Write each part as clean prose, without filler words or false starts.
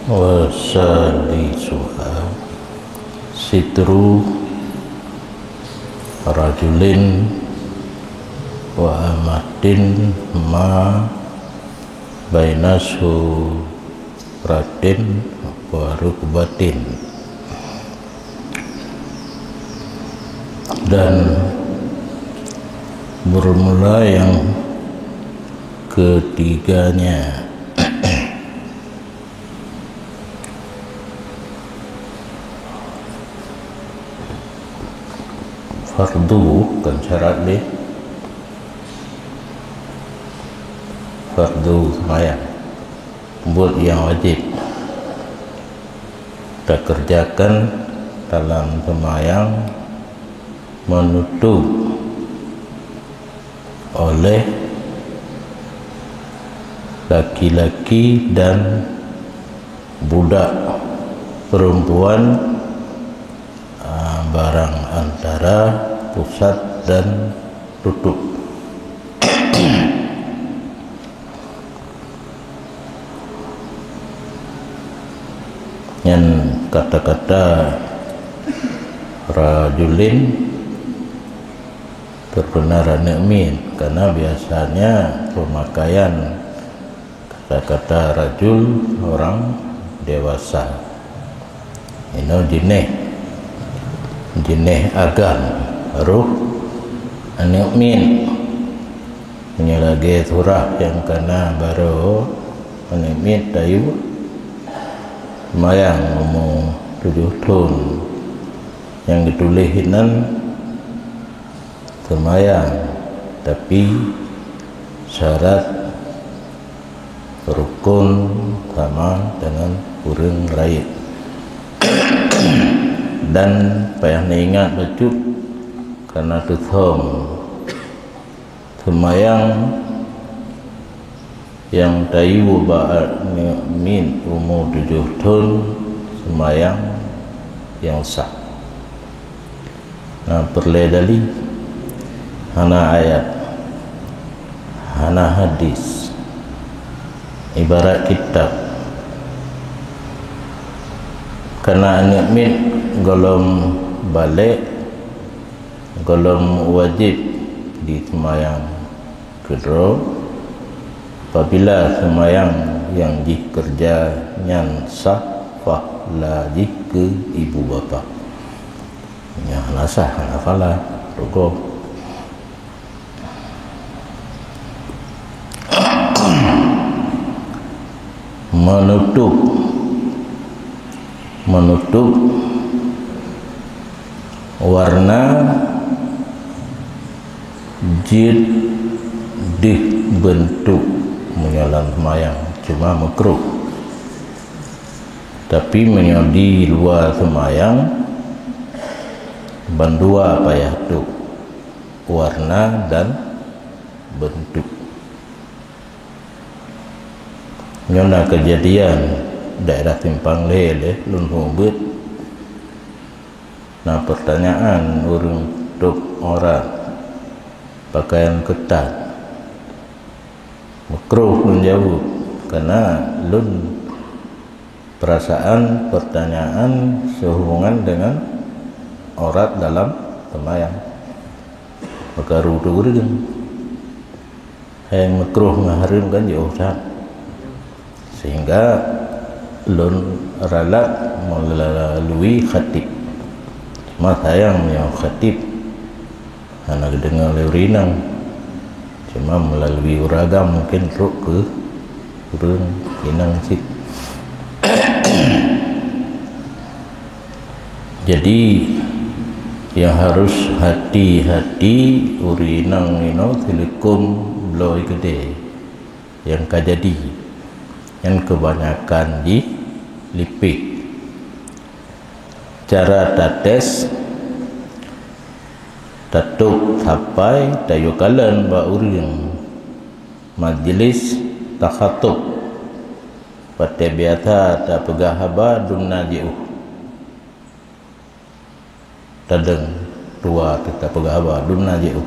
wasalisuha sitru rajulin wa amatin ma bainasu ratin wa rukbatin. Dan bermula yang ketiganya fardu kan syarat deh, fardu sembahyang buat yang wajib kita kerjakan dalam sembahyang menutup oleh laki-laki dan budak perempuan barang antara pusat dan tutup. Yang kata-kata rajulin terbenar nikmin karena biasanya pemakaian kata-kata rajul orang dewasa. Ini jenis agam ruh nikmin menyelagi surah yang kena baru nikmin tayu mayang umur 7 tahun yang ditulisan semayang, tapi syarat rukun sama dengan kurang lain. Dan payah ingat betul karena tuthom semayang yang tayu ba'at min umur 7 tahun semayang yang sah. Nah, perledali hana ayat hana hadis ibarat kitab karena nikmin golom balik golom wajib di semayang kedua apabila semayang yang dikerjanya sah fahlah ke ibu bapa yang nasah hafalah rukuk menutup warna jid dibentuk menyalam semayang cuma makruh, tapi di luar semayang bandua payah tu warna dan bentuk. Nyona kejadian daerah Simpang Lele Lun Hubut. Nah, pertanyaan untuk orang pakaian ketat makruh lun jawab karena lun perasaan pertanyaan sehubungan dengan aurat dalam semayang maka rudu-rudu yang makruh mengharimkan jauh sehingga lun ralat melalui khatib. Mas sayang yang khatib anak dengar leurinang cuma melalui uragam mungkin ruk ke urang inang sit. Jadi yang harus hati-hati urinang ino telekom bloy gede yang kajadi yang kebanyakan di lipik. Cara tates tatuk sampai tayukalan ba uring majlis takhatub pate biasa ta pegahaba dumna jiu tadeng tua kita pegahaba dumna jiu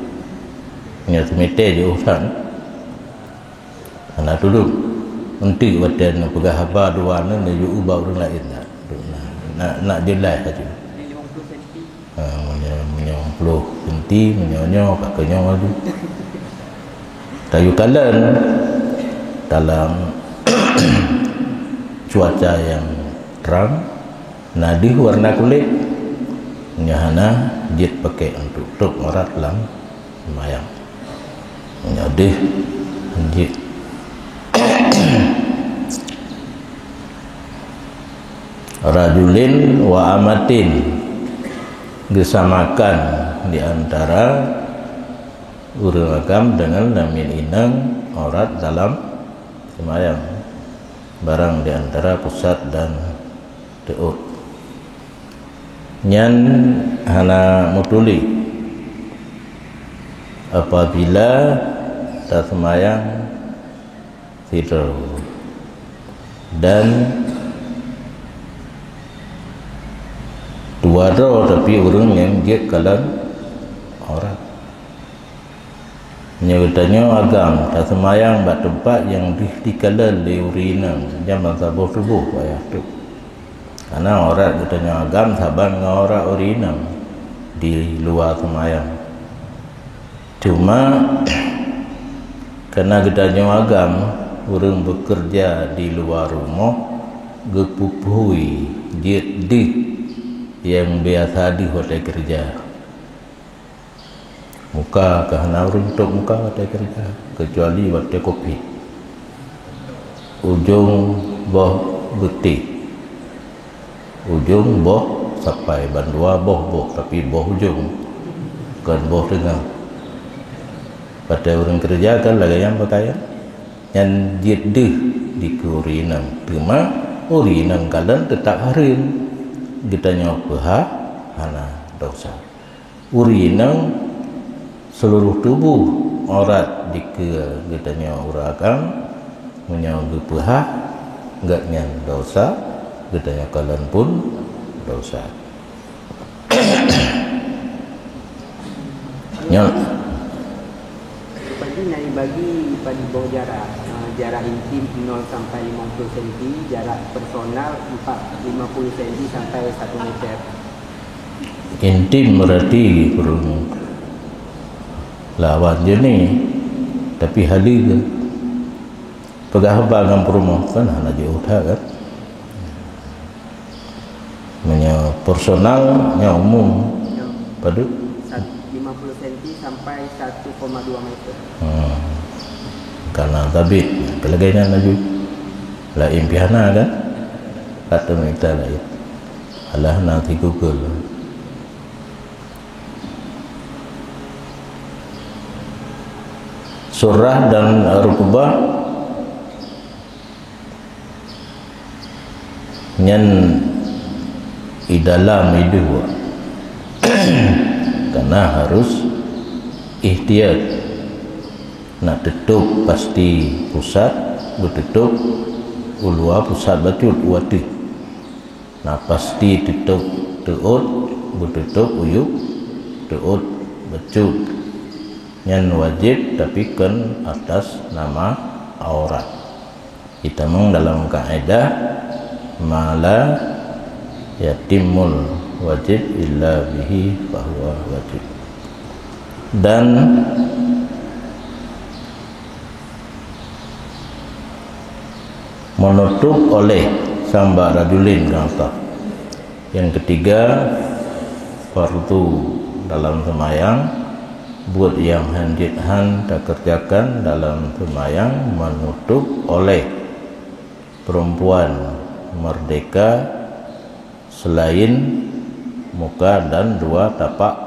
nya semite jiu san ana dulu untuk badan pegah haba dua ni dia ubah orang lain nak jelas saja. 50 cm menyonyo kakaknya tu. Kayu kalen dalam cuaca yang terang, nadi warna kulit nyahana jit pakai untuk tuk marat dalam semayang. Menyadih jit rajulin wa amatin disamakan di antara urang agam dengan lamin inang aurat dalam semayang, barang di antara pusat dan teut. Nyan hana mutuli apabila tak semayang tidur dan dua roh tapi orang yang dia kalan aurat. Nyatanya agam tak semayang bat tempat yang dikalan di urinang jam tabuh tubuh ayah tu. Karena aurat katanya agam saban dengan aurat urinang di luar semayang. Cuma karena katanya agam orang bekerja di luar rumah gepupui dia di yang biasa di hotel kerja muka kahana untuk muka hotel kerja kecuali hotel kopi ujung boh getih ujung boh sampai bandua boh tapi boh ujung bukan boh tengah. Pada orang kerja kan lagi yang pakaian yang jedeh di urinang cuma urinang kalian tetap harim kitanya peha hana dosa. Urinang seluruh tubuh aurat dike kitanya uragam menyanggu peha enggak nyan dosa kitanya kalian pun dosa. Nyal bagi pada bawah jarak intim 0 sampai 50 cm, jarak personal 50 cm sampai 1 meter. Intim berarti kurang lawan je ni, tapi hali ke pegah dengan perumah kan hana jauh kan punya personalnya umum pada 50 cm sampai 1,2 meter. Karena tabit kelagainya laju la impiana kan kata mereka lain alah nanti Google surah dan rukbah nyan idalam itu karena harus ihtiyat nak tutup pasti pusat bertutup ulua pusat betul wati nak pasti tutup teut bertutup uyuk teut becut yang wajib tapi kan atas nama aurat. Kita meng dalam kaidah mala yatimul wajib illa bihi bahwa wajib. Dan menutup oleh samba rajulin kata. Yang ketiga fardu dalam semayang buat yang handithan tak kerjakan dalam semayang menutup oleh perempuan merdeka selain muka dan dua tapak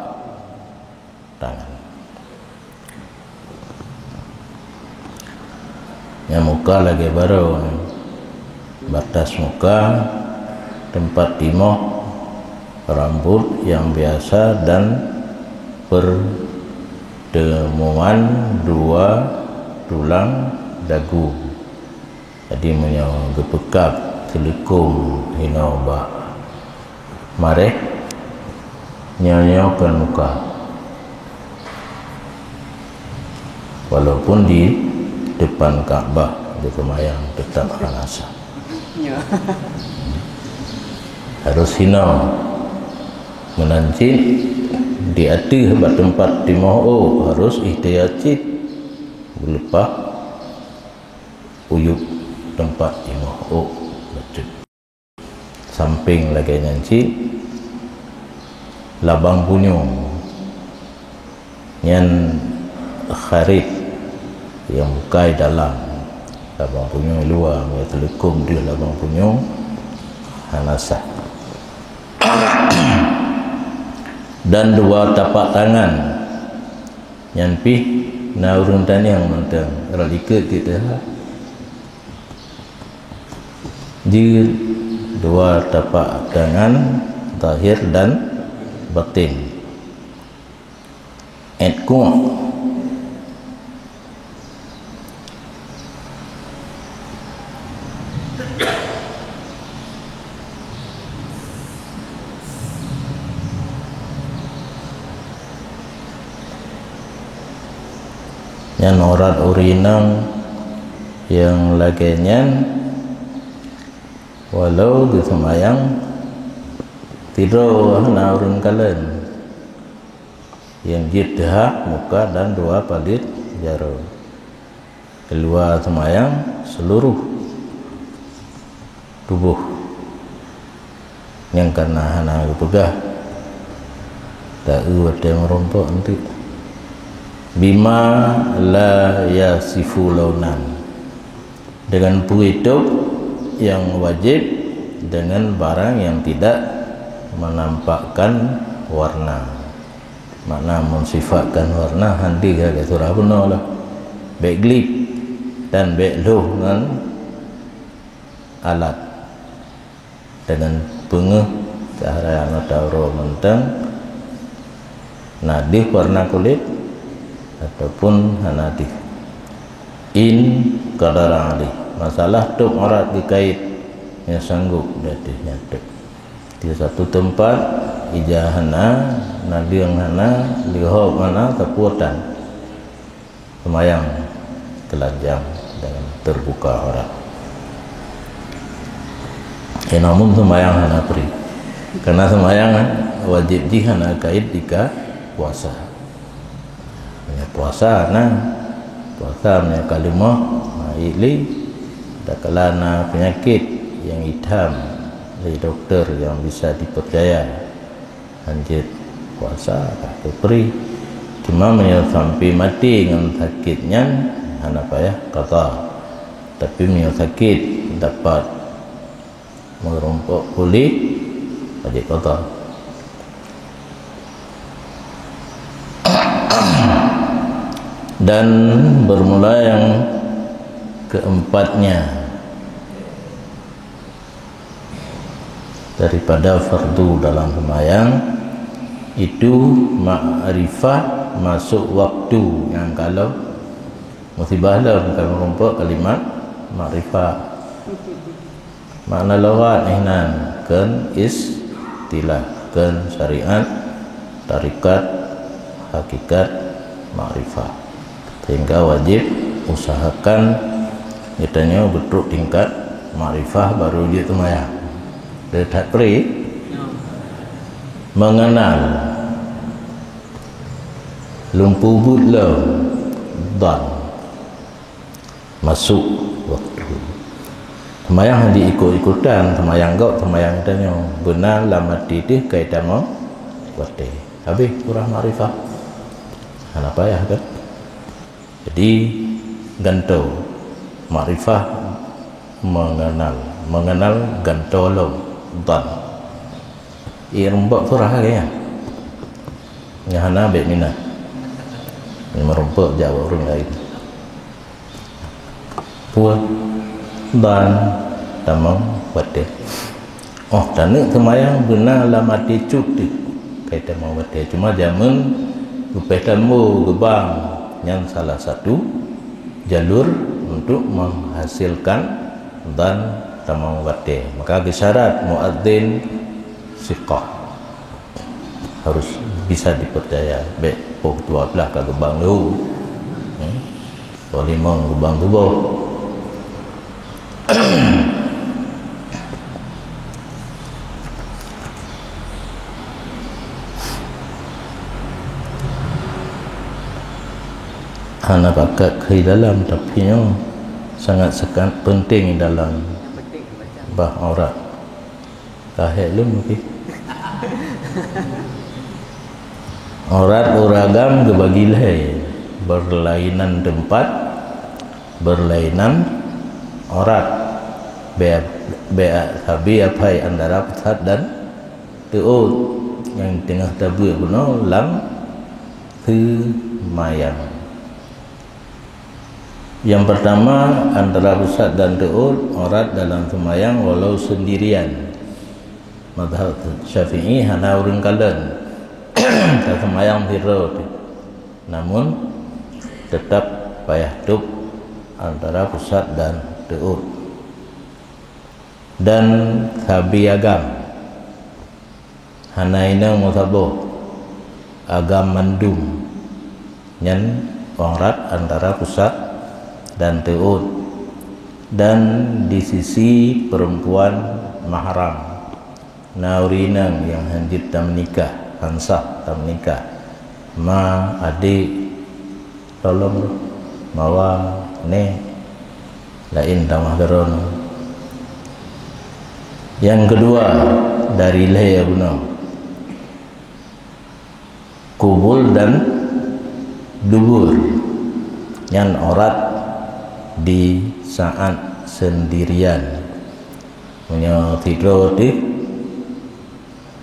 tangan. Yang muka lagi baru batas muka, tempat timoh, rambut yang biasa dan pertemuan dua tulang dagu. Jadi menyau gepekap selikum hinoba mareh nyokan muka walaupun di depan Ka'bah. di semayang tetap hanasa. Ya. Harus hina menancit di hati tempat di moho harus ihtiyacit lepas uyup tempat di moho betul samping lagi nyancit labang punyung yang kharib yang bukai dalam labang punyung luar yang telekom dia labang punyung hanasah dan dua tapak tangan yang pi na urun tani yang mentang ralika kita di dua tapak tangan zahir dan batin ku yang orat urinang yang laginya walau di semayang tidur na urun kalen yang jiddah muka dan dua palit jaro keluar semayang seluruh tubuh yang karena hana pegah tak ada merompok nanti bima la yasifu launan dengan hidup yang wajib dengan barang yang tidak menampakkan warna makna mensifatkan warna handi ke surah benar lah baik glip dan baik loh dengan alat dengan pengeh cara yang tahu mentang nadih warna kulit ataupun hanadih in kadar alih masalah tuk orat dikait yang sanggup dadihnya tuk di satu tempat ijahana nadiang hana lihob mana kepuatan semayang telanjang dengan terbuka orat namun semayang hana pri karena semayang wajib jihana kait jika puasa puasa puasa kalimah ili tak kelana penyakit yang hitam dari dokter yang bisa dipercaya lanjut puasa atau peri cuma sampai mati dengan sakitnya hana payah kata tapi sakit dapat merompok kulit wajib kata dan bermula yang keempatnya daripada fardu dalam sembahyang itu ma'rifah masuk waktu yang kalau musibah lah bukan merompok kalimat ma'rifah makna lawat ihnan kan istilah kan syariat tarikat hakikat ma'rifah sehingga wajib usahakan kitanya betul tingkat ma'rifah baru dia semayang dekat pri mengenal lumpuh budlah dan masuk waktu semayang diikut-ikutan semayang kau semayang tanya benar lama tidih kaitan mau wate habis kurang ma'rifah kenapa ya kan jadi ganto ma'rifah mengenal gantolo dan irombok surah kayaknya nyahana baik minat ini merompok jawab orang lain puan dan tamam wate oh tanuk semayang benar lama dicut kaitan mau wate cuma jamun upetamu gebang yang salah satu jalur untuk menghasilkan dan tamam wate maka syarat muadzin siqah harus bisa dipercaya baik dua belah ke gebang dulu limang gebang tubuh Hana pakat ke dalam tapi sangat penting dalam bah aurat. Kahek lu mungkin. Aurat uragam kebagilah berlainan tempat, berlainan aurat. Habi apai antara pusat dan teut yang tengah tabuk guna lam mayang. Yang pertama antara pusat dan teut aurat dalam semayang walau sendirian. Mazhab Syafi'i hana urang kalen tak semayang hiro, namun tetap payah duk antara pusat dan teut. Dan sabi agam hana ina musabah agam mandum nyan aurat antara pusat dan teut, dan di sisi perempuan mahram naurinang yang hanjit tak menikah, hansah tak menikah, ma adik tolong mawa ne lain tamah geron. Yang kedua dari leher guna kubul dan dubur yang aurat di saat sendirian punya tidur di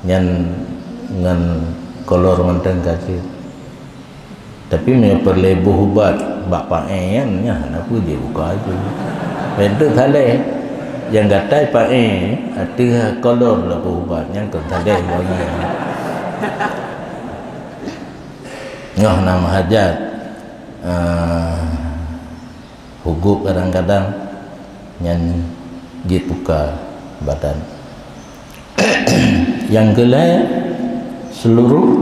yang ngan kolor menteng kaji, tapi punya perlebuh ubat bapa yang apa dia buka aja itu thaleh yang gatai pae ada kolor lebuh ubat yang thaleh banyak nama hajat hugup kadang-kadang yang jit buka badan. Yang kelai seluruh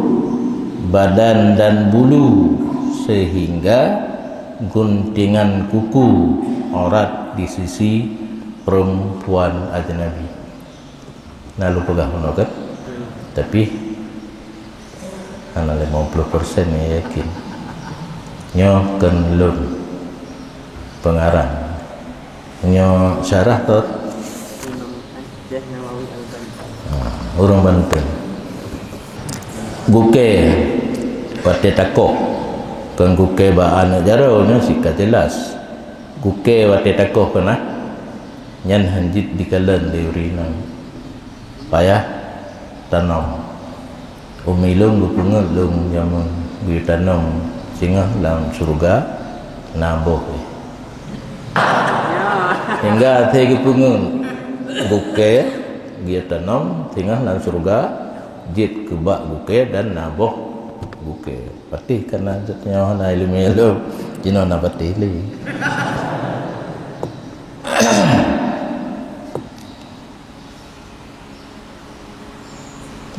badan dan bulu sehingga guntingan kuku aurat di sisi perempuan ajnabi. Nah lu pegah kan? Tapi ana 50% ya yakin. Nyo ken lun pengarang nyo syarah tot orang Banten guke pate takok kan guke ba anak jaro nya sikat jelas guke pate takok kena nyan hanjit dikalan diurinang payah tanam umilung gupungal lung jaman bitanam singa dalam surga naboh hingga tegi pungun buke dia tanam tinggal dalam surga jit kebak buke dan naboh buke patih karena jatnya na ilmu jino na patih li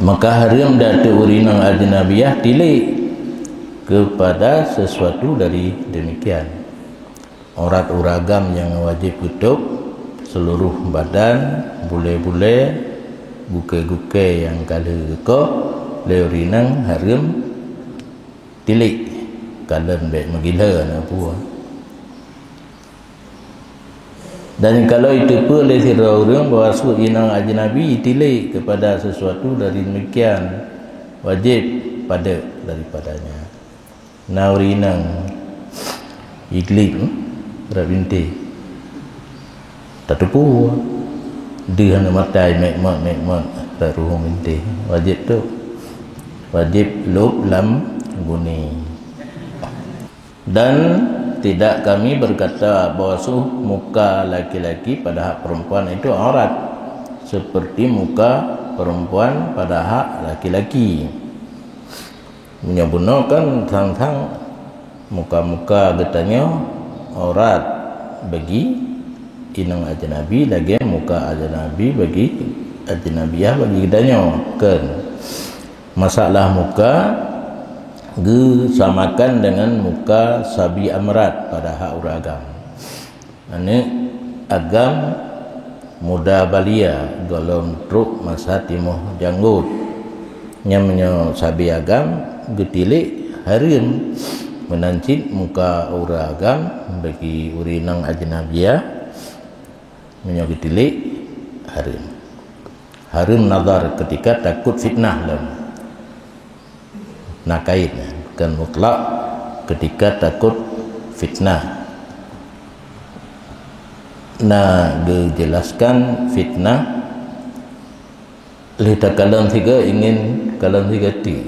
maka haram datu urinang ajnabiyah tilik kepada sesuatu dari demikian. Aurat uragam yang wajib tutup seluruh badan, bule-bule, guke-guke yang kala ko leurinang haram tilik kalen baik megila na puah. Dan kalau itu pun oleh orang bahawa inang ajnabi tilik kepada sesuatu dari demikian wajib pada daripadanya. Naurinang iglik berabinti tatupu dia hanya matai mek taruh minti wajib tu wajib lub lam guni. Dan tidak kami berkata basuh muka laki-laki pada hak perempuan itu aurat seperti muka perempuan pada hak laki-laki. Menyebutkan tentang muka-muka getanya aurat bagi inang ajnabi lagi muka ajnabi bagi ajnabiyah bagi getanya kan masalah muka samakan dengan muka sabi amrat pada hak uragam. Ini agam muda balia golong truk masa timuh janggut nyamnya sabi agam getilik harim menancit muka ura agam bagi urinang ajnabiyah menyo getilik harim nazar ketika takut fitnah lam nakaitnya kan mutlak ketika takut fitnah. Nah, dijelaskan fitnah lita kalam tiga ingin kalam tiga ti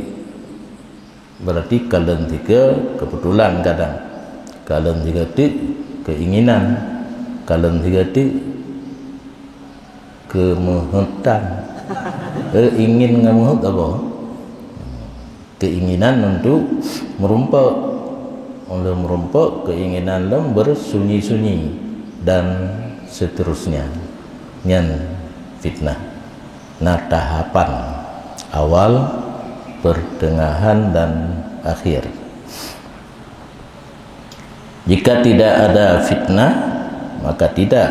berarti kalam tiga kebetulan kadang kalam tiga ti keinginan kalam tiga ti kemuhutan ingin ngamuhut apa keinginan untuk merompak keinginan lam bersunyi-sunyi dan seterusnya nyan fitnah. Nah, tahapan awal, pertengahan dan akhir. Jika tidak ada fitnah maka tidak.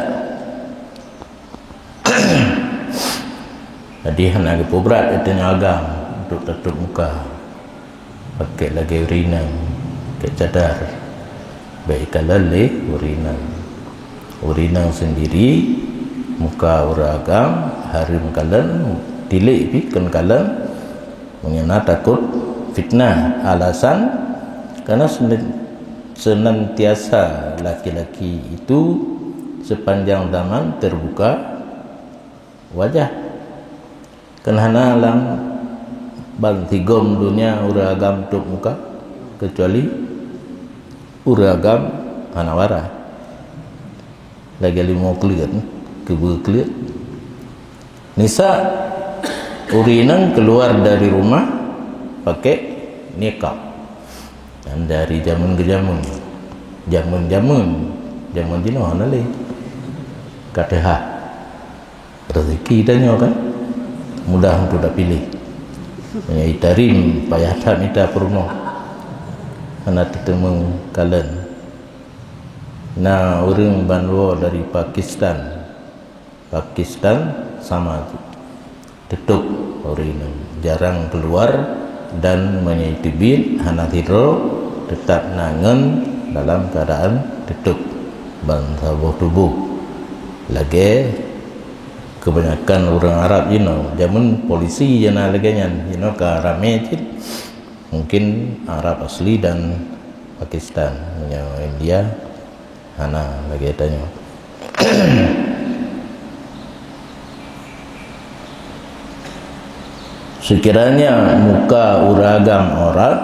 Jadi hanya berat itu agam untuk tutup muka pakai lagi urinang ke cadar baik kalale urinang sendiri muka uragam harim kalan tilik bikin kalan mengenai takut fitnah alasan karena senantiasa laki-laki itu sepanjang zaman terbuka wajah kenana alam bantigom dunia uragam tuk muka kecuali uragam hanawara lagi lima kelir kelir nisa urinang keluar dari rumah pakai nikab dan dari zaman ke zaman dino hanale kateha rezeki danyo kan mudah untuk dah pilih menyai tarim payah tak minta peruno anak tetemu kalen. Nah, orang Banwa dari Pakistan sama tutup orang jarang keluar dan menyitibin hana hidro tetap nangen dalam keadaan tutup bangsa tubuh lagi kebanyakan orang Arab zaman polisi jana lagi ke rame mungkin Arab asli dan Pakistan India Hana lagi tanya. Sekiranya muka uragam orang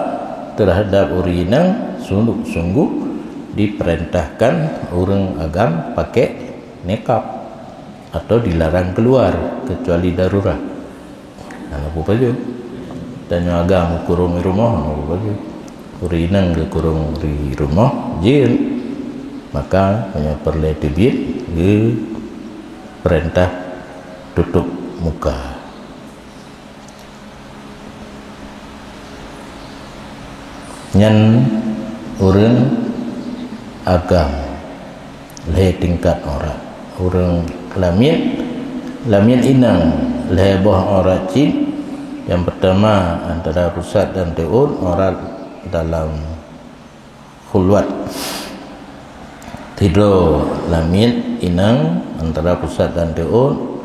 terhadap urinang sungguh-sungguh diperintahkan orang agam pakai nikab atau dilarang keluar kecuali darurat. Apa baju? Tanya agam kurung di rumah apa baju? Urinang ke kurung di rumah jil. Maka hanya perlu tibit di perintah tutup muka. Nyan orang agam leh tingkat orang lamin inang leh boh orang cip yang pertama antara pusat dan teun orang dalam khulwat tidur lamin inang antara pusat dan teun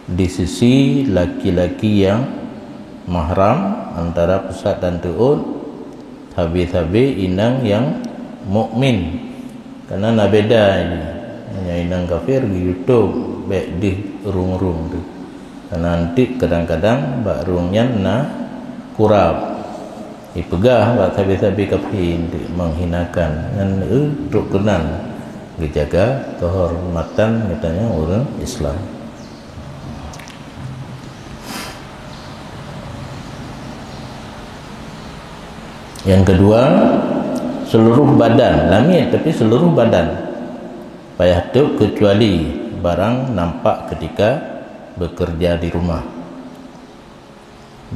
di sisi laki-laki yang mahram antara pusat dan teun habis-habis inang yang mukmin karena nak beda ini hanya inang kafir di YouTube baik di rung-rung tu karena nanti kadang-kadang bak rungnya na kurap dipegah bak habis-habis kafir menghinakan dan untuk kenal dijaga kehormatan katanya orang Islam. Yang kedua, seluruh badan lamit tapi seluruh badan payah tu kecuali barang nampak ketika bekerja di rumah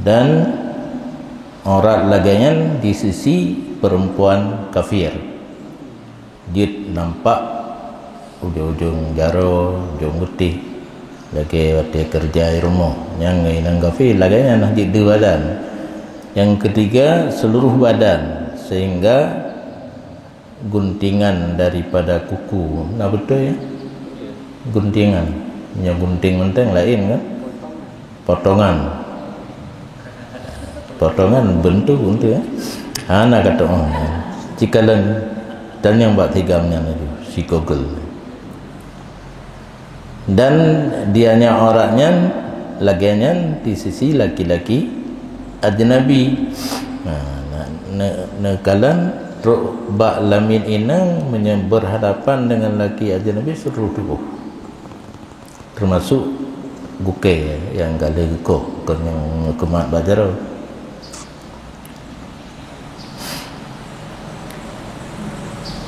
dan aurat lagayan di sisi perempuan kafir dia nampak ujung-ujung jaro, ujung putih lagi waktu kerja di rumah. Yang inang kafir lagi nak jadi badan. Yang ketiga seluruh badan, sehingga guntingan daripada kuku. Nah betul ya? Guntingan. Punya gunting menteng lain kan? Potongan bentuk untuk ya. Nak kata cikalan dan yang buat tigamnya itu si Google. Dan dianya orangnya lagiannya di sisi laki-laki ajnabi. Nekalan bak lamin inang berhadapan dengan laki ajnabi seluruh tubuh, termasuk guke yang gale guko bukan yang kemat bajar.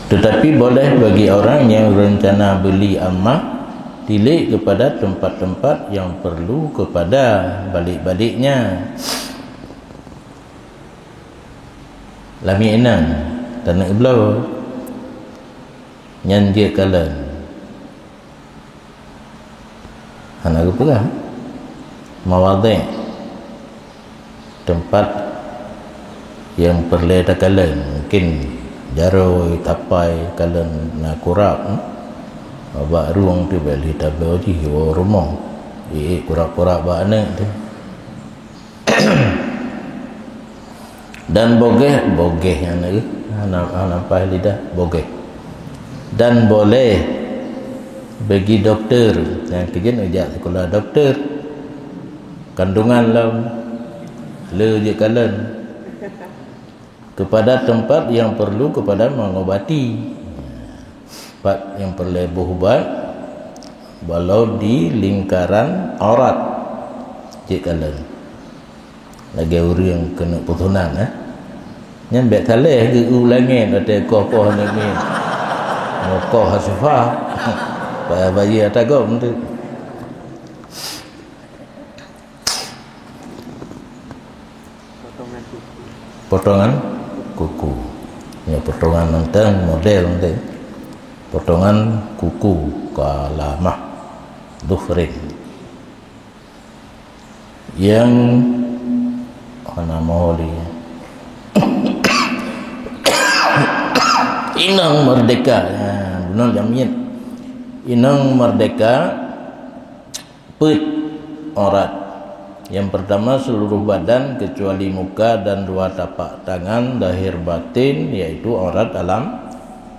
Tetapi boleh bagi orang yang rencana beli amah tilik kepada tempat-tempat yang perlu kepada balik-baliknya. Lami enang tanah iblau nyanjir kalan anak pula mawadhi tempat yang perleda kalan, mungkin jaro tapai kalan nak kurap abak ruang tu beli tabel ji rumah kurap-kurap bak anak tu. Dan bogeh yang ni apa lidah bogeh. Dan boleh bagi doktor yang kerja ejak sekolah doktor kandungan lam le je kalan kepada tempat yang perlu kepada mengobati, tempat yang perlu berubat walau di lingkaran aurat je kalan. Lagi orang yang kena putunan nyan bet taleh ke ulangin ada koh-koh ni koh hasufah bayi atagom tu potongan kuku ya, potongan nentang model nanti potongan kuku kalamah dufrin yang nama oli inang merdeka benar jamin inang merdeka put aurat. Yang pertama seluruh badan kecuali muka dan dua tapak tangan zahir batin, yaitu aurat dalam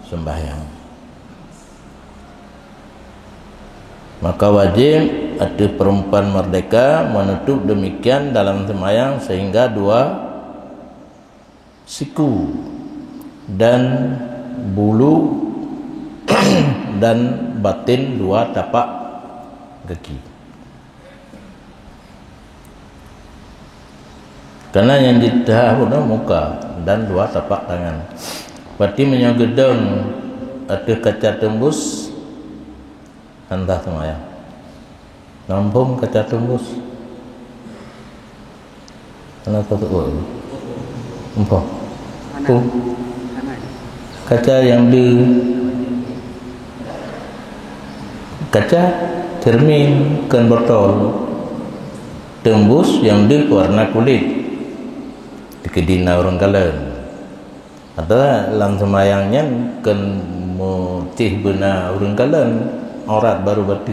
sembahyang. Maka wajib ada perempuan merdeka menutup demikian dalam sembahyang sehingga dua siku dan bulu dan batin dua tapak kaki. Karena yang ditahap muka dan dua tapak tangan. Berarti menyogedong ada kaca tembus entah semaya. Nampung kaca tembus. Kenapa tu? Empok. Kaca yang di kaca cermin kan botol tembus yang di warna kulit di kedina orang kalan ada dalam semayangnya kan mutih benar orang kalan aurat baru batu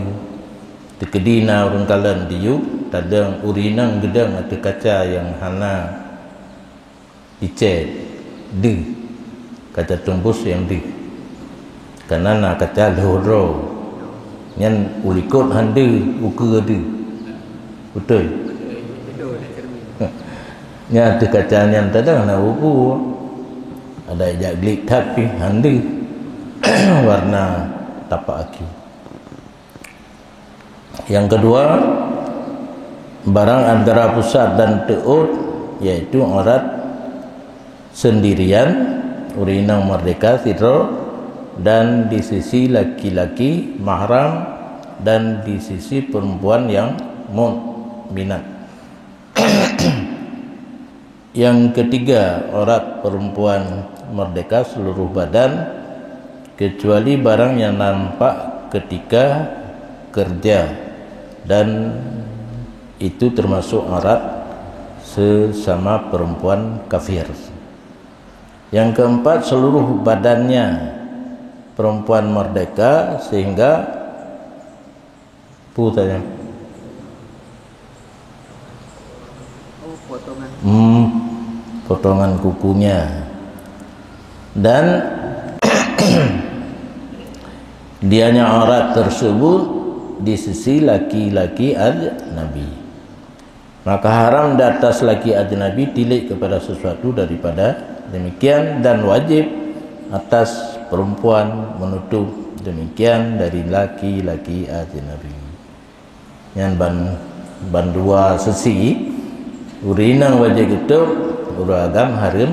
di kedina orang kalan diuk tadang urinang gedang ada kaca yang hana dicet di kaca tembus yang di karena nak kaca lehoro nyan ulikot hande uka ada betul nya ada kaca yang tadang nak uku ada ejak glik tapi hande warna tapak kaki. Yang kedua barang antara pusat dan teut yaitu aurat sendirian urinang merdeka sitro dan di sisi laki-laki mahram dan di sisi perempuan yang mukminat. Yang ketiga aurat perempuan merdeka seluruh badan kecuali barang yang nampak ketika kerja, dan itu termasuk aurat sesama perempuan kafir. Yang keempat, seluruh badannya perempuan merdeka sehingga putanya potongan kukunya, dan dianya aurat tersebut di sisi laki-laki ajnabi. Maka haram di atas laki ajnabi tilik kepada sesuatu daripada demikian, dan wajib atas perempuan menutup demikian dari laki-laki ajnabi. Yang ban dua sesi urinang wajib itu uragam haram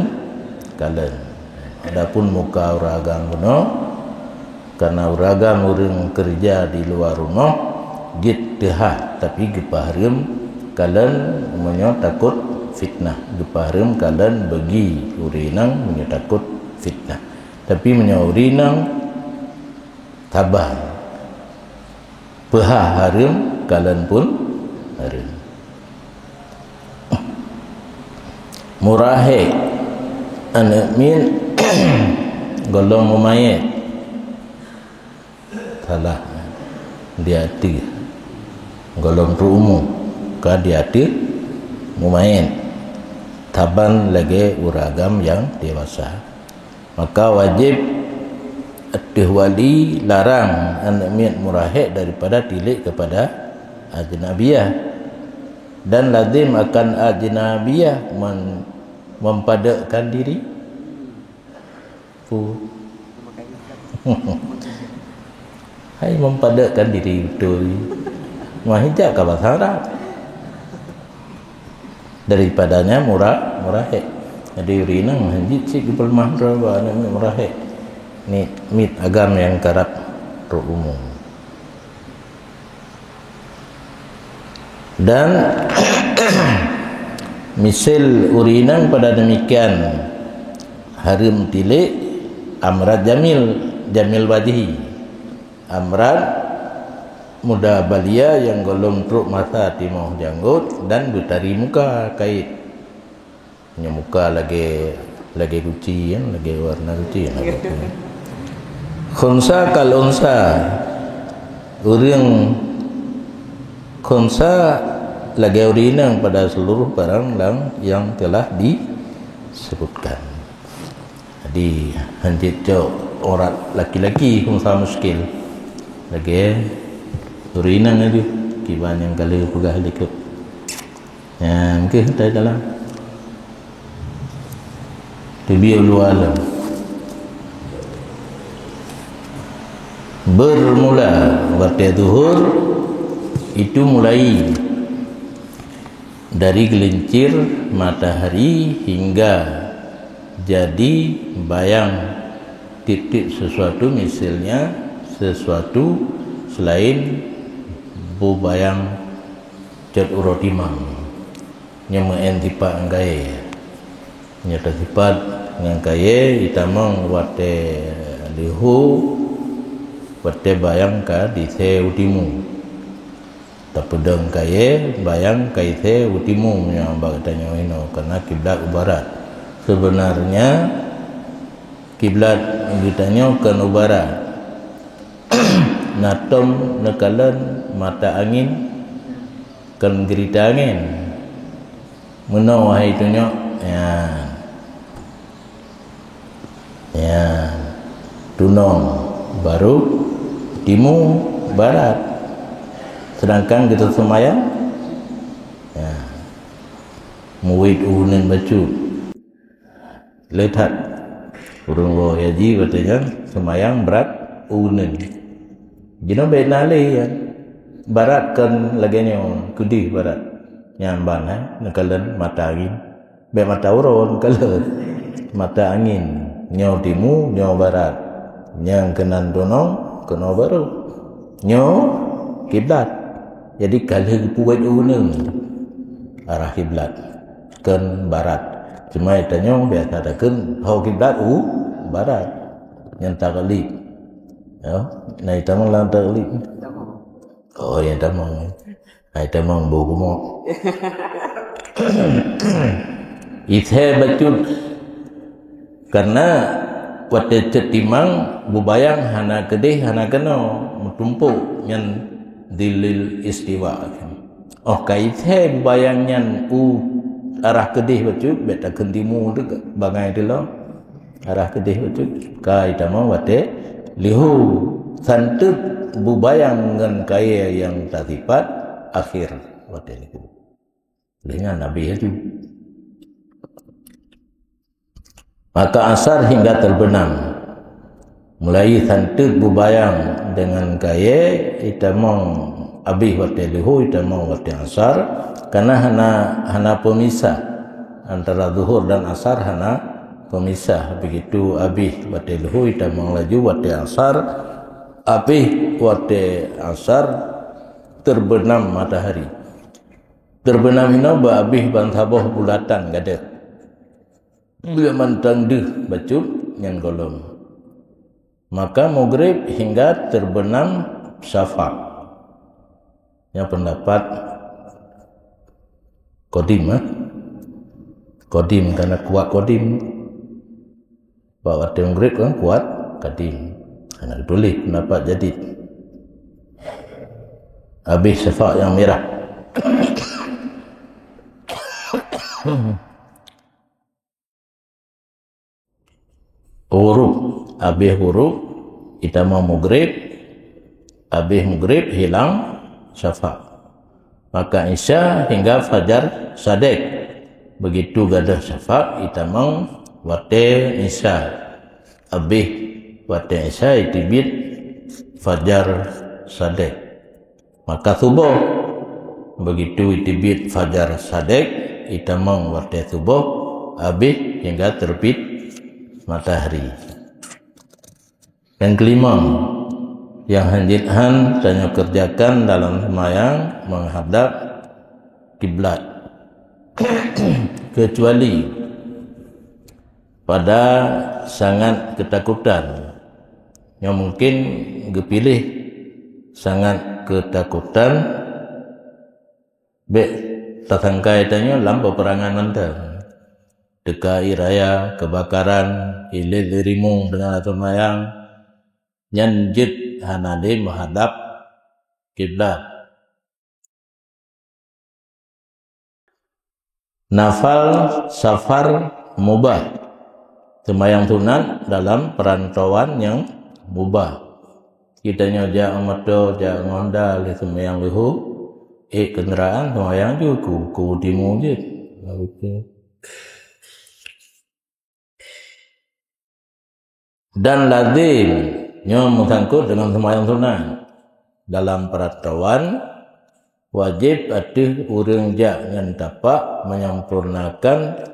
kalen. Adapun muka uragam kuno, karena uragam urang kerja di luar rumah git tehah, tapi gepaharim kalen menyo takut fitnah. Gepaharim kalen bagi urinang menyo takut fitnah, tapi menyo urinang tabah pehah harim kalen pun harim. Murahe anak min golong mayat salah diati golong rumu ka diati mumain taban lagi uragam yang dewasa, maka wajib at-wali larang anak min murahe daripada tilik kepada ajnabiyah, dan lazim akan ajnabiyah mempadakkan diri hai mempadakkan diri betul mahijak ke bahasa Arab daripadanya murahek. Jadi urinang hanjit si kepal mahra wa murahek ni mit agam yang karap umum. Dan misal urinang pada demikian harim tilik amrad jamil wajhi, amrad muda balia yang golong truk mata timah janggut dan betari muka kait muka lagi kuci kan, lagi warna kuci khunsa kal unsa urang khunsa lagi urinang pada seluruh barang yang telah disebutkan. Jadi hanjit jauh orang laki-laki khunsa muskil lagi urinang itu kiban yang kali pegah likut ya mungkin kita dalam tibiul alam bermula waktu zuhur itu mulai dari gelincir matahari hingga jadi bayang titik sesuatu, misalnya sesuatu selain bu bayang jad urotimang nyama entipa nggae nyata sifat ngkaye itamang wate lihu wate bayang ka dise utimu tapedang kaye bayang kaise utimu yang bagatanya ino karena kiblat barat. Sebenarnya kiblat ditanya ke barat. Natom nekalan mata angin kan gerita angin menau wahai tunyo ya tunong baru timu barat, sedangkan kita semayang ya muwid uhunan baju letat urung wo yaji katanya semayang berat uhunan jino benale ya barat kan lagenyo kudi barat nyamban nekalan mata angin be mata uron kalan mata angin nyo timu nyo barat yang kenan donong kena baru nyo kiblat. Jadi kalau puwet uneng arah kiblat kan barat, cuma itanya biasa ada kan hau kiblat barat yang tak kali Ya, nah tamang lang tali. Oh, yang tamang. Ai tamang buku mo. Ithe bacut karena wate cetimang bubayang hana kedih hana keno mutumpu nyan dilil istiwa. Oh kaithe bubayang nyan arah kedih bacut beta kentimu tu bangai dilo arah kedih bacut kai tamang wate lihu santut bubayang ngan kaya yang tatipat akhir wate itu dengan nabi itu. Maka asar hingga terbenam mulai santut bubayang dengan kaya itamong abih wate lihu itamong wate asar karena hana pemisah antara zuhur dan asar hana pemisah. Begitu abih wate lihu itamong laju wate asar abih wate asar terbenam matahari. Terbenam ino ba abih bantaboh bulatan gade. Bila mantang deh bacut yang golong. Maka maghrib hingga terbenam syafaq. Yang pendapat kodim kodim karena kuat kodim. Bahwa maghrib kan kuat kodim. Karena ditulis pendapat jadi. Habis syafaq yang merah. Huruf abih huruf kita mau maghrib abih maghrib hilang syafaq maka isya hingga fajar sadek. Begitu gadah syafaq kita mau wate isya abih wate isya itibit fajar sadek maka subuh. Begitu itibit fajar sadek kita mau wate subuh abih hingga terbit matahari. Yang kelima yang hanjithan tanya kerjakan dalam sembahyang menghadap kiblat kecuali pada sangat ketakutan yang mungkin kepilih sangat ketakutan be tasangka itanya lampau peperangan nanti dekai raya kebakaran ile dirimu dengan sembahyang nyanjit hanade menghadap kiblat. Nafal safar mubah sembahyang sunat dalam perantauan yang mubah. Kita nyoja amato ja ngondal sembahyang lihu kendaraan sembahyang juga ku timu je. Dan lazim nyo sangkut dengan sembahyang sunat dalam perantauan wajib atuh urang jangan tapak menyempurnakan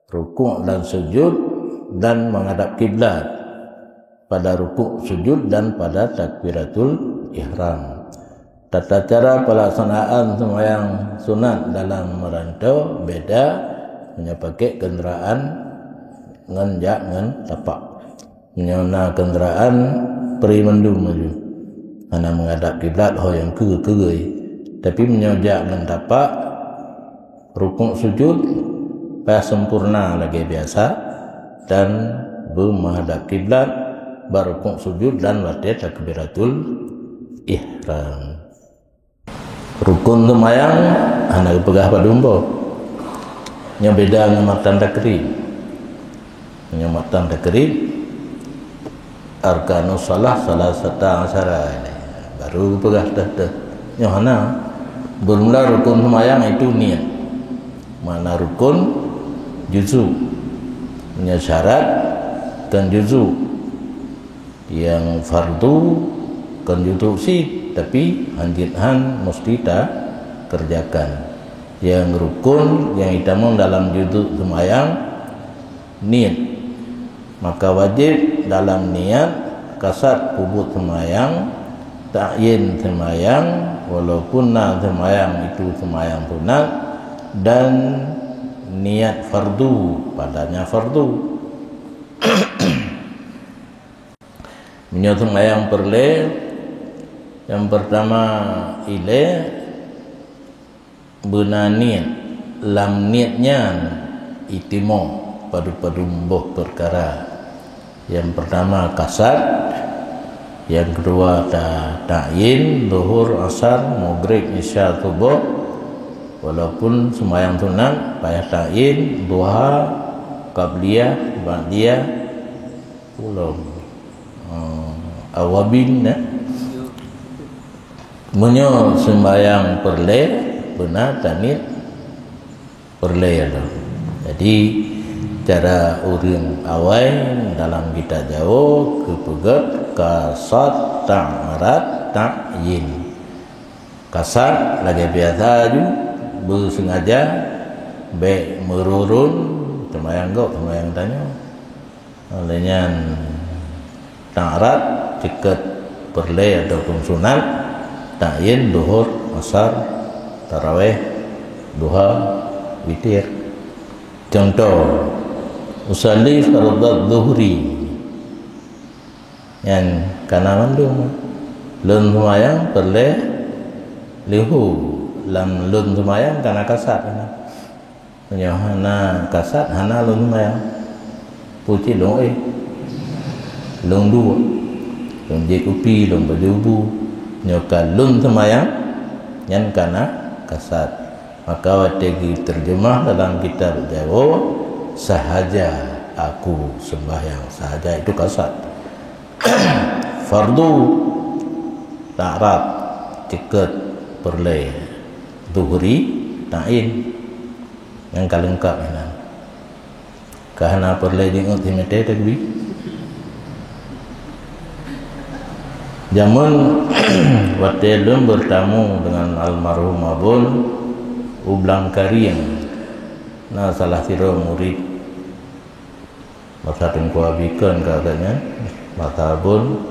rukuk dan sujud dan menghadap kiblat pada rukuk sujud dan pada takbiratul ihram. Tata cara pelaksanaan sembahyang sunat dalam merantau beda hanya pakai kenderaan ngan tapak. Menyona kenderaan peri mendung maju ana menghadap kiblat ho yang ke tapi menyojak dengan tapak rukuk sujud pas sempurna lagi biasa dan menghadap kiblat barukuk sujud dan wate takbiratul ihram. Rukun sembahyang ana pegah padumbo nya beda dengan matan takrib. Nya matan takrib arkanus salah sata asyara ini baru pegah dah nyohana bermula rukun sembahyang itu niat mana rukun juzu punya syarat kan juzu yang fardu kan juzu sih tapi hanjithan mesti tak kerjakan yang rukun yang hitamung dalam juzu sembahyang niat maka wajib dalam niat kasat kubut sembahyang ta'yin sembahyang walaupun sembahyang itu sembahyang sunat dan niat fardu padanya fardu Menyusun ayang perle yang pertama ile benaniat lam niatnya itimo padu-padu mbuh perkara. Yang pertama kasat, yang kedua ta'yin, zuhur, asar, maghrib, isya, subuh. Walaupun sembahyang sunat payah ta'yin, duha, qabliyah, ba'diyah, belum awabin menyo sembahyang perle benar tanit perle ada. Jadi cara urang awai dalam kita Jawa kepegat kasat ta'arat ta'yin. Kasat lagi biasa ju bersengaja baik merurun sembahyang gok sembahyang tanya olehnya ta'arat cekat perle ataupun sunat, ta'yin duhur, asar, tarawih, duha, witir. Contoh usalli fardhu dhuhri yang kana mandung lun sembahyang perle lihu lam lun sembahyang kana kasat hana kasat hana lun sembahyang puji dong lung dua lung je kupi lung berjubu nyokan lun sembahyang yang kana kasat. Maka wategi terjemah dalam kitab Jawa sahaja aku sembahyang, sahaja itu kasat. Fardu ta'rab cekat perle zuhri ta'in yang kalengkap ini. Kahana perle jingut himete tadi. Jamun watelum bertamu dengan almarhum abun ublang kariang. Nah salah sira murid masa tengku abikan katanya mata abun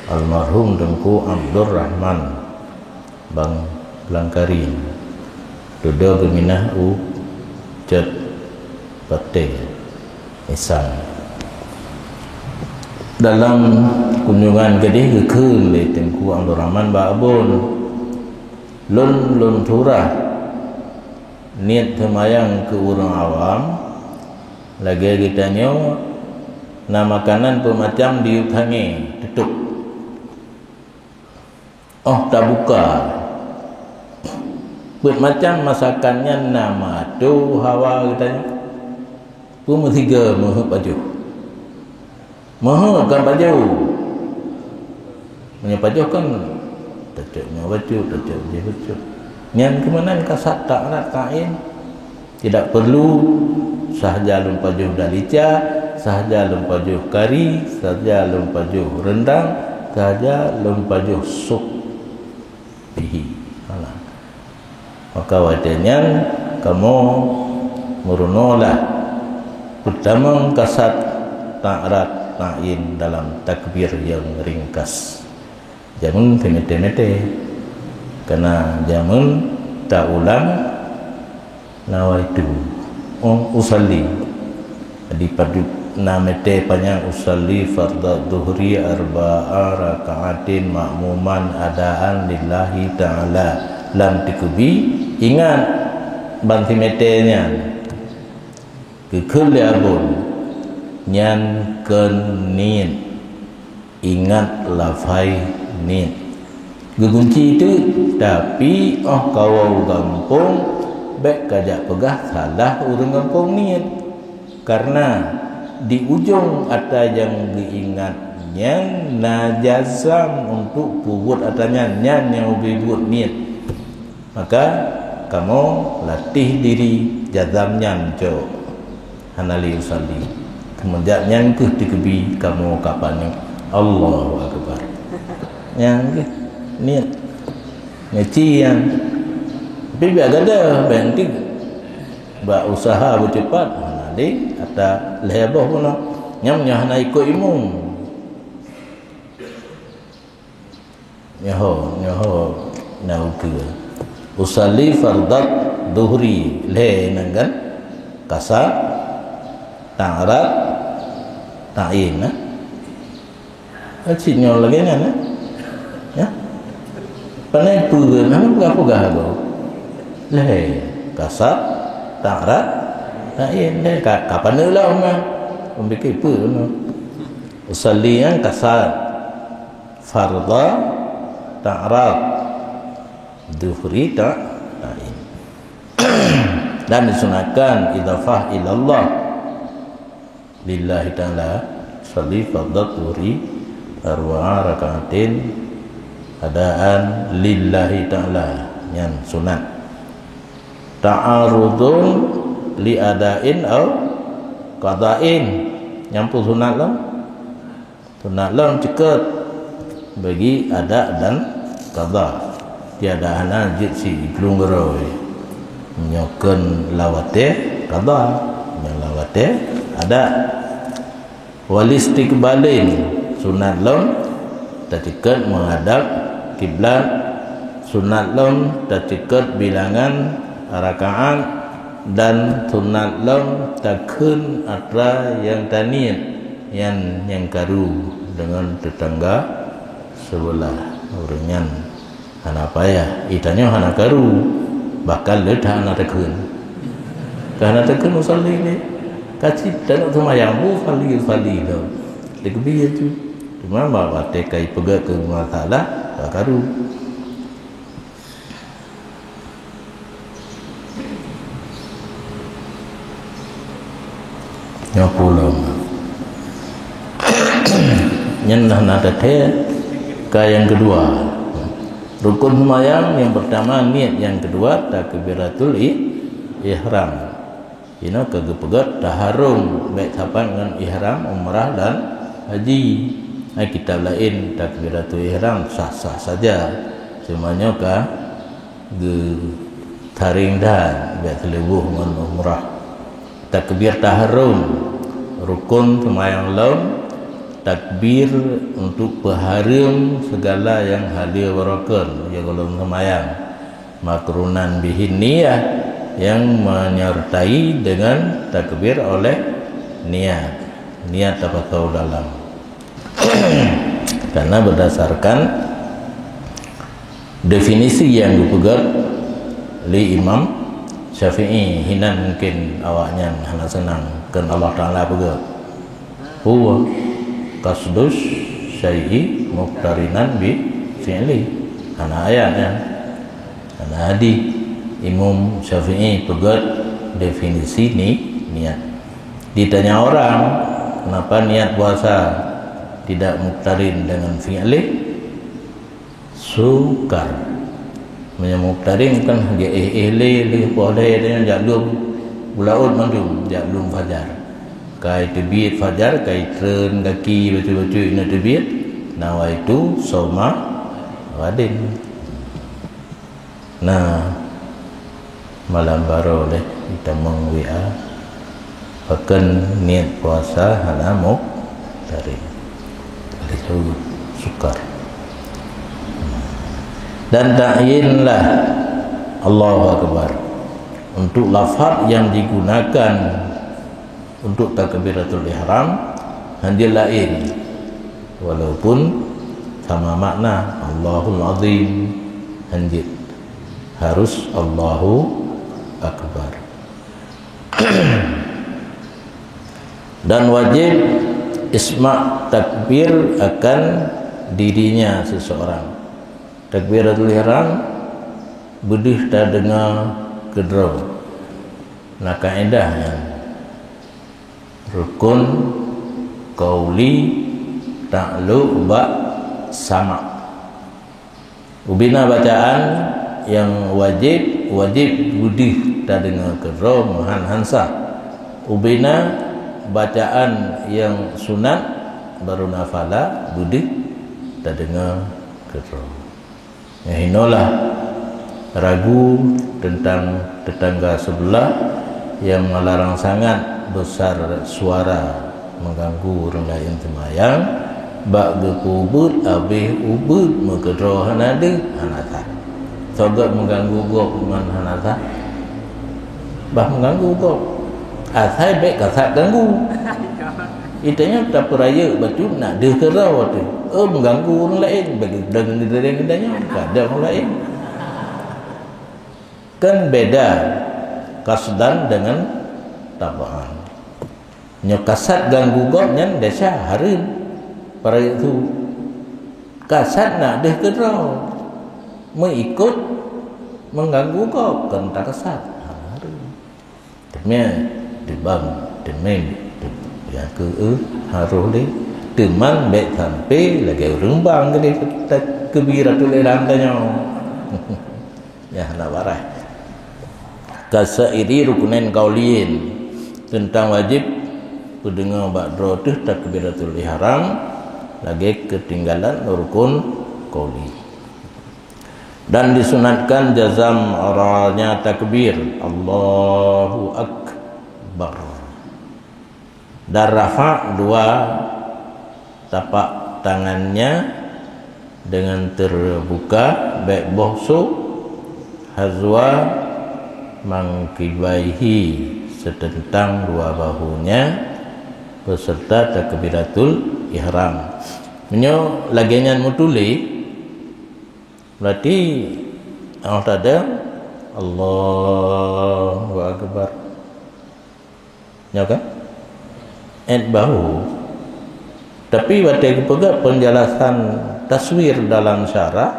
almarhum tengku Abdul Rahman bang Langkari dodo geminah cet pate isan dalam kunjungan gedih kekeun le tengku Abdul Rahman ba abun lun turah niat semayang ke orang awam lagi kita nyawa nama makanan pemacam diuthangi tutup tak buka buat macam masakannya nama tu hawa katanya pun tiga mahuk baju mahuk kan baju baju kan tutup baju tutup je tutup yang kemudian kasat ta'arat ta'in tidak perlu sahaja lumpajuh dalica, sahaja lumpajuh kari, sahaja lumpajuh rendang, sahaja lumpajuh sup bihi. Maka wajahnya kamu merunolah pertama kasat ta'arat ta'in dalam takbir yang ringkas. Jangan temete-mete. Karena jamun tak ulang nawaitu usalli di padu namete panjang usalli fardhu dhuhri arba'a raka'atin ma'muman adaan lillahi ta'ala lam tikubi ingat banti metenya kekul abun nyan kenin ingat lafai nin gegunci itu tapi kawau gampung baik kajak pegah salah urang gampung niat karena di ujung ada yang diingatnya najazam untuk pubut atanya nyan yang ubibut niat maka kamu latih diri jazamnya jo hanali usalli kemudian yang ke dikebi kamu kapan Allahu Akbar yang ke niat ngeci yang tapi biar ada banting buat usaha bercepat nanti ada leboh pun nyamnya hana ikut imum nyaho nauke usalli fardat dhuhri le nangan kasa ta'arat ta'in Aciknya lagi kan ya. Panai pun nama pegah go. Leh kasar ta'rat ta'in leh kapan lah orang memikir apa usalli yang kasar fardha ta'rat dhuhri ta'in. Dan disunahkan idhafah ilallah lillahi ta'ala salli fardha dhuhri arwa'a rakaatin adaan lillahi ta'ala yang sunat. Ta'arudun li adain atau qada'in nyampu sunat lah cekat bagi ada dan qada. Tiada ana jid si belum geroi menyokan lawate qada yang lawate ada walistiqbalin sunat long tacikat menghadap kiblat, sunat long tacikat bilangan rakaat, dan sunat long takun atra yang tanian yang karu dengan tetangga sebelah orangnya hana payah itanya hana karu bakal ledah hana takun karena takun usalli ni kacip dan semayang bu fali dah lebih itu cuma bawa tekai pegat ke masalah karu. Yang pulau nyenah nada teh ke yang kedua rukun sembahyang yang pertama niat, yang kedua takbiratul ihram. Ini kegepegat taharum baik sapan dengan ihram umrah dan haji. Kitab lain takbiratul ihram sah-sah saja semuanya ka taring dan baik selebuh dengan umrah. Takbir taharum rukun sembahyang laun, takbir untuk berharum segala yang hadir berokon ya kalau sembahyang, makrunan bihin niyah yang menyertai dengan takbir oleh niat apa tahu dalam karena berdasarkan definisi yang dipegang li Imam Syafi'i hina mungkin awaknya hana senang kan Allah Ta'ala pegang huwa kasdus syai'i muqtarinan bi fi'li hana ayatnya hana hadis Imam Syafi'i pegang definisi niat. Ditanya orang kenapa niat puasa tidak muqtarin dengan fi'li, sukar menyemuktarin kan le boleh dengan jaklum bulaud mandum jaklum fajar kai terbit fajar kai tren kaki betul-betul ina terbit nawaitu soma wadin. Nah malam baru oleh kita meng-WA akan niat puasa hana muqtarin itu sukar. Dan ta'yinlah Allahu Akbar untuk lafaz yang digunakan untuk takbiratul ihram handil lain walaupun sama makna Allahul Azim handil harus Allahu Akbar. Dan wajib isma' takbir akan dirinya seseorang. Takbiratul ihram bedih tak dengar kedraw. Nah kaedahnya rukun qauli ta'lu ba sama. Ubina bacaan yang wajib bedih tak dengar kedraw mohan hansa. Ubina bacaan yang sunat baru nafala bedih tak dengar kedraw. Ya inolah ragu tentang tetangga sebelah yang melarang sangat besar suara mengganggu orang lain sembahyang bak gekubut abih ubud mekedroh hanade hanata sogat mengganggu gop man hanata bah mengganggu gop asai baik kasat ganggu Itanya tak peraya batu nak dia kerau tu. Mengganggu orang lain bagi dengan tak ada orang lain. Kan beda kasdan dengan tabaan. Nyo kasat ganggu god nyan desa harin para itu. Kasat nak dia kerau mengikut mengganggu god kan tak kasat. Demi dibang demi ya ke harus le teman bet sampai lagi rembang ke kebiratul ihram tanya. Ya nak warai. Kasairi rukunin qaulin tentang wajib pendengar ba'da tu takbiratul ihram lagi ketinggalan rukun qauli. Dan disunatkan jazam oralnya takbir Allahu akbar. Dan rafa dua tapak tangannya dengan terbuka baik bohsu hazwa mangkibaihi setentang dua bahunya beserta takbiratul ihram. Menyo lagian mutuli berarti Allah ada Allahu akbar. Ya kan? Bahu. Tapi waktu kepegat penjelasan taswir dalam syarah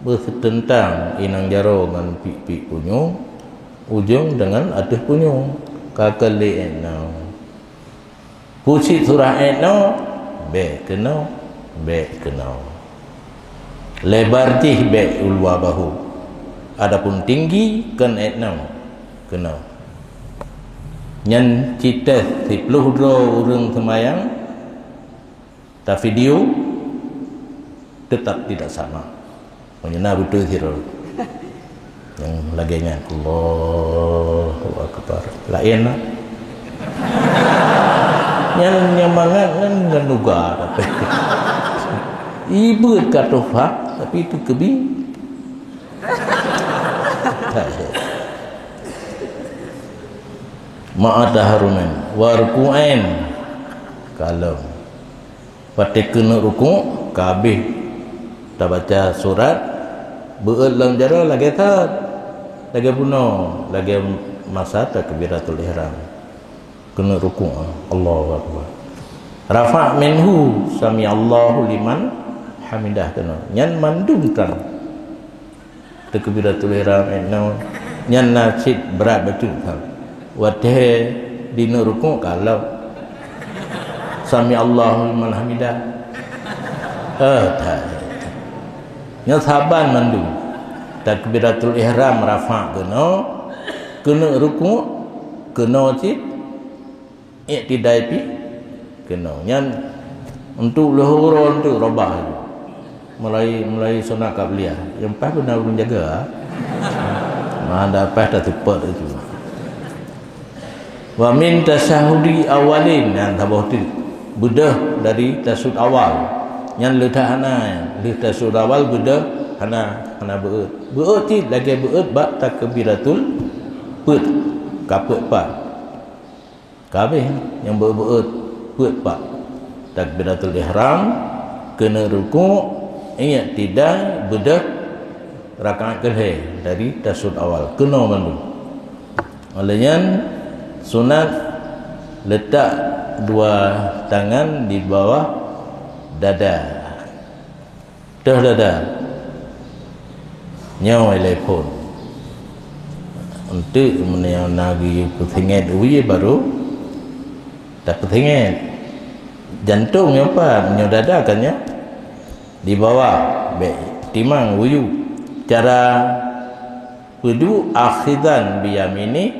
bertentang inang jaro dengan pik punyung ujung dengan atas punyung kakali enau pusit surah enau be kenau lebar tih be ulwa bahu adapun tinggi kan enau kenau nyan cita 10 orang semayang tak video tetap tidak sama. Menyena betul hero yang laginya Allahu akbar lain lah yang mangan kan nuga tapi ibu katofa tapi itu kebi ma'ataharunan warku'ain kalau pada kena ruku' kabeh tak baca surat beul dalam jara lagi tak lagi bunuh lagi masa takbiratul ihram kena ruku' Allahu akbar rafa' minhu sami Allahu liman hamidah kena nyan mandumkan takbiratul ihram nyan nasid berat betul kan wadhe dina ruku' kalau sami Allahu liman hamidah tak nya saban mandum takbiratul ihram rafa' kena ruku' kena cit iktidai pi kena nyan untuk luhuron tu robah mulai sunat qabliyah yang pas benar menjaga ada pas dah tepat itu wa min tasyahudi awalin yang tabah tu bedah dari tasud awal yang letak hana tasud awal bedah hana beut ti lagi beut bab takbiratul put kaput pat kabeh yang beut put pat takbiratul ihram kena ruku' ingat tidak bedah rakaat kedua dari tasud awal kena mandu olehnya sunat letak dua tangan di bawah dada dada nyawa telepon untuk menyau nagi putinget uye baru tak putinget jantung apa menyau dada kan ya di bawah timang uyu cara wudu akhidan biyamini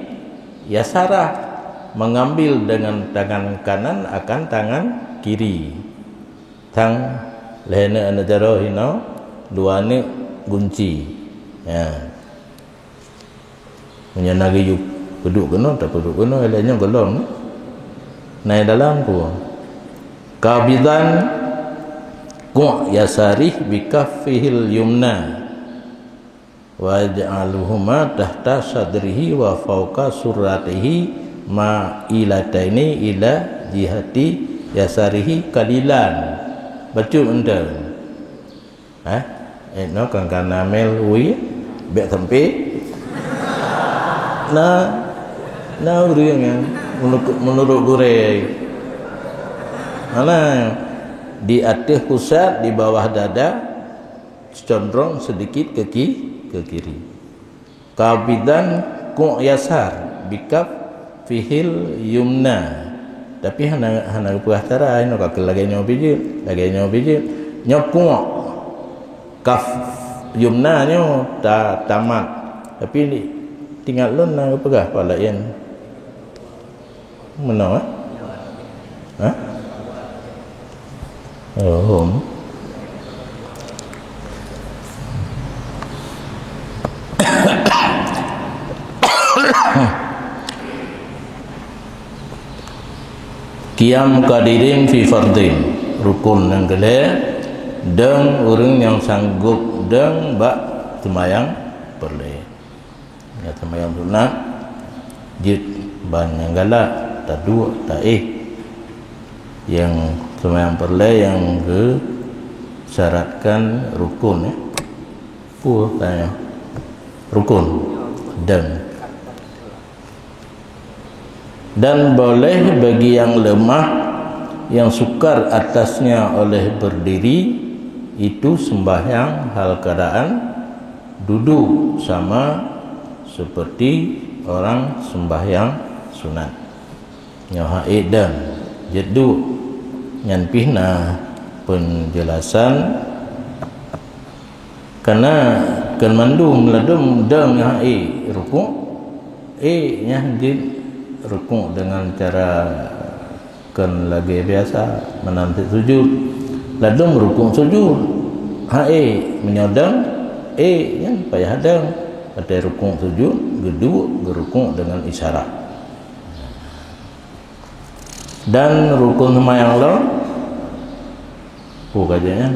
yasarah mengambil dengan tangan kanan akan tangan kiri tang lehena anajaro hino dua ni gunci ya menyanagi yuk peduk kena tak peduk kena elahnya golong naik dalam ku kabidan ku yasarih bikaffihil yumna waj'aluhuma tahta sadrihi wa fawqa surratihi ma ilataini ila jihati yasarihi kalilan bacu enda no kan mel ui bek sampai na urang yang menurut gure di atas pusat, di bawah dada, condong sedikit ke kiri. Kabidan ku yasar bikaf fihil yumna. Tapi hana puas cara ino ka lagi nyobijil, nyoku kaf yumna nyo tamat. Tapi ni tinggal lun na pegah pala yan. Mana Qiyam qadirin fi fardin, rukun yang kedua dan orang yang sanggup dan bak sembahyang perle. Ya sembahyang sunat jid banyak galak tak dua tak yang sembahyang perle yang ke syaratkan rukun tanya rukun dan boleh bagi yang lemah yang sukar atasnya oleh berdiri itu sembahyang hal keadaan duduk sama seperti orang sembahyang sunat nyahaid dan jedu nyan pihna penjelasan karena kan mandum meladum dang hai rukuk nya jid rukuk dengan cara kan lagi biasa menanti sujud ladung rukuk sujud menyodang yang payah hadang pada rukuk sujud gedua gerukuk dengan isyarat dan rukun sembahyang lo kajanya